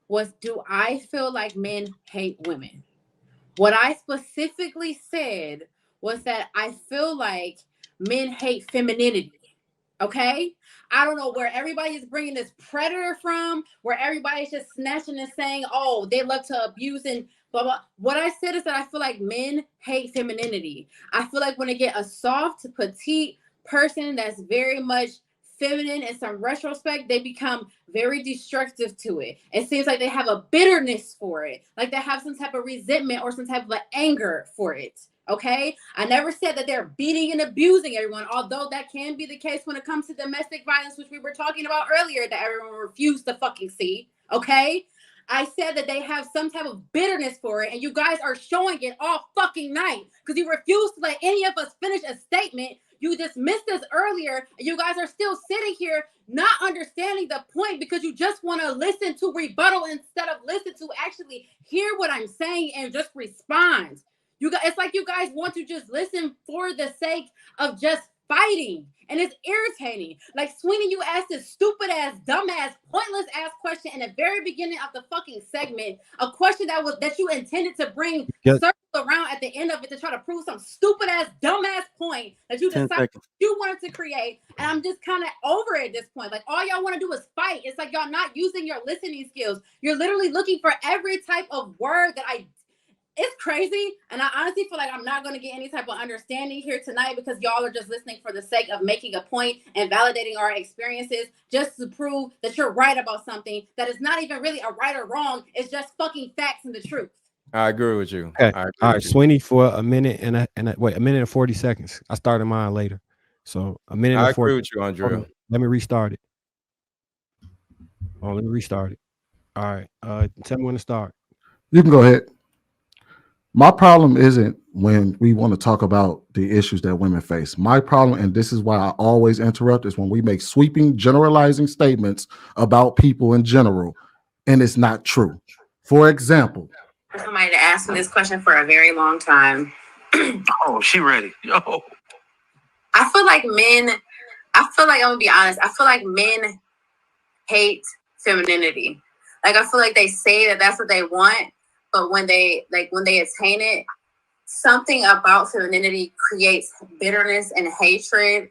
was, do I feel like men hate women? What I specifically said was that I feel like men hate femininity. Okay? I don't know where everybody is bringing this predator from, where everybody's just snatching and saying, oh, they love to abuse and blah, blah. What I said is that I feel like men hate femininity. I feel like when they get a soft, petite person that's very much feminine in some retrospect, they become very destructive to it. It seems like they have a bitterness for it, like they have some type of resentment or some type of anger for it. Okay, I never said that they're beating and abusing everyone, although that can be the case when it comes to domestic violence, which we were talking about earlier, that everyone refused to fucking see. Okay, I said that they have some type of bitterness for it, and you guys are showing it all fucking night because you refused to let any of us finish a statement. You dismissed us earlier, and you guys are still sitting here not understanding the point because you just want to listen to rebuttal instead of listen to actually hear what I'm saying and just respond. You guys, it's like you guys want to just listen for the sake of just fighting, and it's irritating. Like Sweeney, you asked this stupid ass, dumb ass, pointless ass question in the very beginning of the fucking segment, a question that you intended to bring circle around at the end of it to try to prove some stupid ass, dumb ass point that you decided you wanted to create. And I'm just kind of over it at this point. Like all y'all want to do is fight. It's like y'all not using your listening skills. You're literally looking for every type of word that it's crazy, and I honestly feel like I'm not going to get any type of understanding here tonight because y'all are just listening for the sake of making a point and validating our experiences just to prove that you're right about something that is not even really a right or wrong. It's just fucking facts and the truth. I agree with you. Okay. All right, Sweeney, for a minute and a minute and 40 seconds. I started mine later, so a minute. I and 40. agree with you, Aundrea. Let me restart it. Oh, let me restart it. All right. Tell me when to start. You can go ahead. My problem isn't when we want to talk about the issues that women face. My problem, and this is why I always interrupt, is when we make sweeping, generalizing statements about people in general, and it's not true. For example, somebody to ask me this question for a very long time. Oh, she ready. Yo. I feel like I'm gonna be honest, I feel like men hate femininity. Like I feel like they say that that's what they want, but when they attain it, something about femininity creates bitterness and hatred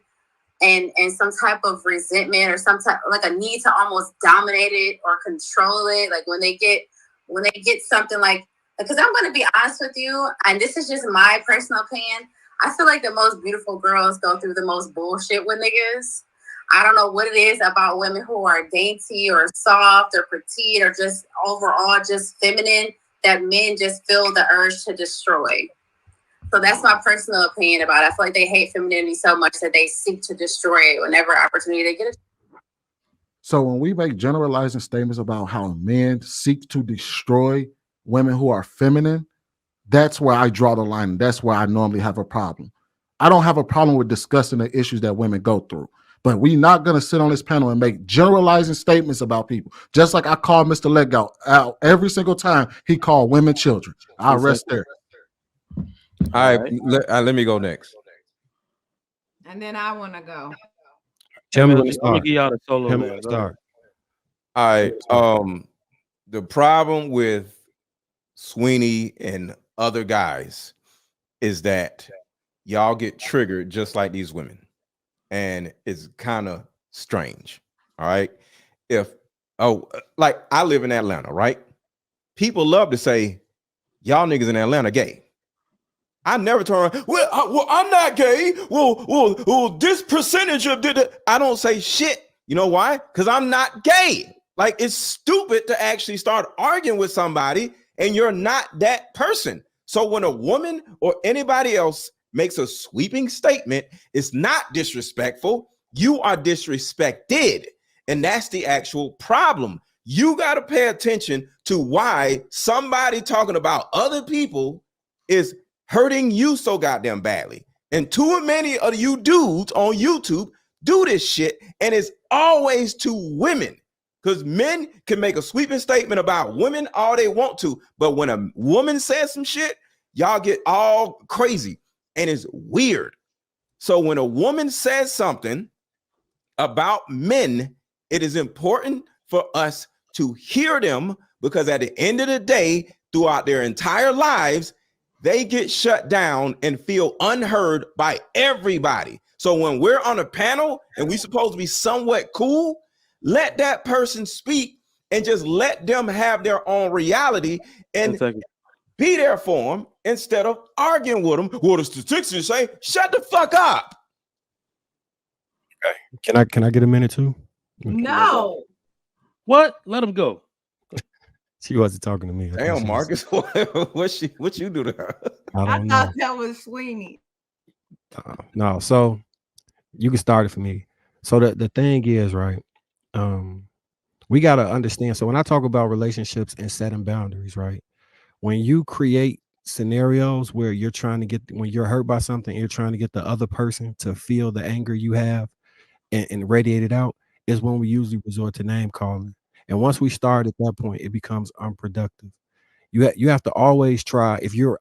and some type of resentment or some type like a need to almost dominate it or control it. Like when they get something like, because I'm going to be honest with you, and this is just my personal opinion, I feel like the most beautiful girls go through the most bullshit with niggas. I don't know what it is about women who are dainty or soft or petite or just overall just feminine that men just feel the urge to destroy. So that's my personal opinion about it. I feel like they hate femininity so much that they seek to destroy it whenever opportunity they get it. So when we make generalizing statements about how men seek to destroy women who are feminine, that's where I draw the line. That's where I normally have a problem. I don't have a problem with discussing the issues that women go through. But we're not going to sit on this panel and make generalizing statements about people. Just like I call Mr. Leggo out every single time he called women children. I'll rest there. All right, let me go next. And then I want to go. Tell me when to Let me start. give y'all the solo. Tell me when to start. All right. The problem with Sweeney and other guys is that y'all get triggered just like these women. And it's kind of strange. All right. Like I live in Atlanta, right? People love to say, y'all niggas in Atlanta gay. I never turn around, well, I'm not gay. Well, this percentage of I don't say shit. You know why? Because I'm not gay. Like it's stupid to actually start arguing with somebody and you're not that person. So when a woman or anybody else makes a sweeping statement, it's not disrespectful. You are disrespected. And that's the actual problem. You got to pay attention to why somebody talking about other people is hurting you so goddamn badly. And too many of you dudes on YouTube do this shit, and it's always to women. Because men can make a sweeping statement about women all they want to, but when a woman says some shit, y'all get all crazy. And it's weird. So when a woman says something about men, it is important for us to hear them, because at the end of the day, throughout their entire lives, they get shut down and feel unheard by everybody. So when we're on a panel and we're supposed to be somewhat cool, let that person speak and just let them have their own reality and be there for them instead of arguing with them. Well, the statistics say, shut the fuck up. Okay. Can I get a minute too? No. What? Let him go. She wasn't talking to me. Damn, Marcus, what you do to her? I thought that was Sweeney. No, so you can start it for me. So the thing is, right? We got to understand. So when I talk about relationships and setting boundaries, right? When you create scenarios where you're trying to get, when you're hurt by something, you're trying to get the other person to feel the anger you have and radiate it out, is when we usually resort to name calling. And once we start at that point, it becomes unproductive. You have to always try, if you're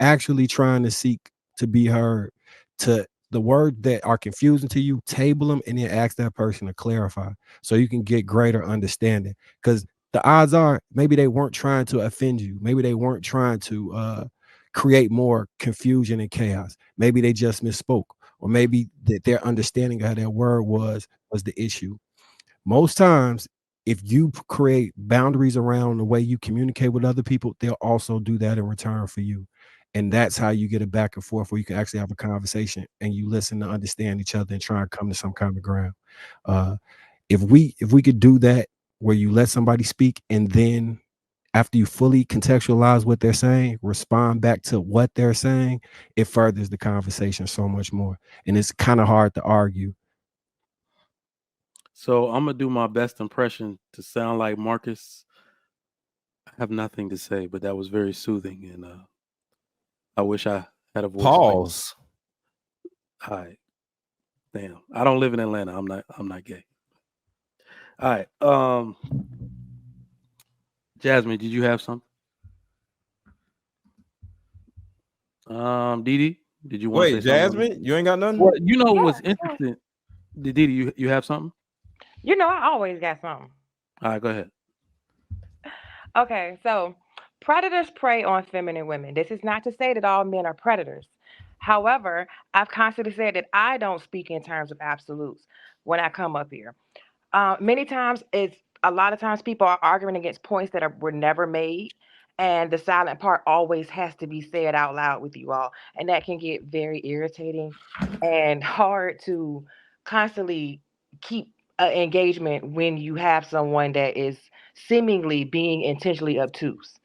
actually trying to seek to be heard, to the words that are confusing to you, table them and then ask that person to clarify so you can get greater understanding. Because the odds are maybe they weren't trying to offend you. Maybe they weren't trying to create more confusion and chaos. Maybe they just misspoke, or maybe that their understanding of how their word was the issue. Most times, if you create boundaries around the way you communicate with other people, they'll also do that in return for you. And that's how you get it back and forth, where you can actually have a conversation and you listen to understand each other and try and come to some kind of ground. If we could do that, where you let somebody speak and then after you fully contextualize what they're saying, respond back to what they're saying, it furthers the conversation so much more. And it's kind of hard to argue. So I'm gonna do my best impression to sound like Marcus. I have nothing to say, but that was very soothing, and I wish I had a voice. Pause. All right. Damn. I don't live in Atlanta. I'm not gay. All right. Jasmine, did you have something? Didi, did you want to say Jasmine, something? you ain't got nothing? Well, you know what's interesting? Didi, you have something? You know, I always got something. All right, go ahead. Okay, so predators prey on feminine women. This is not to say that all men are predators. However, I've constantly said that I don't speak in terms of absolutes when I come up here. Many times, a lot of times people are arguing against points that were never made, and the silent part always has to be said out loud with you all, and that can get very irritating and hard to constantly keep engagement when you have someone that is seemingly being intentionally obtuse,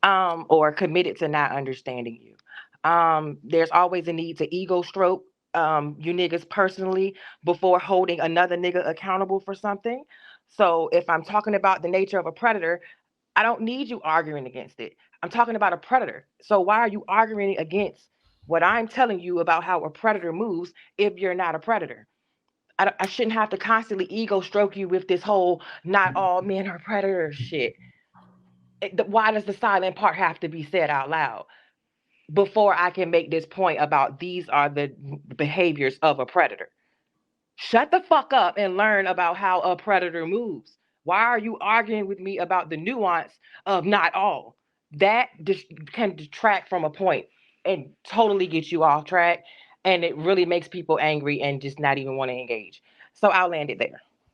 or committed to not understanding you. There's always a need to ego stroke you niggas personally before holding another nigga accountable for something. So if I'm talking about the nature of a predator, I don't need you arguing against it. I'm talking about a predator. So why are you arguing against what I'm telling you about how a predator moves if you're not a predator? I shouldn't have to constantly ego stroke you with this whole not all men are predators shit. Why does the silent part have to be said out loud before I can make this point about these are the behaviors of a predator? Shut the fuck up and learn about how a predator moves. Why are you arguing with me about the nuance of not all? That can detract from a point and totally get you off track. And it really makes people angry and just not even want to engage. So I'll land it there.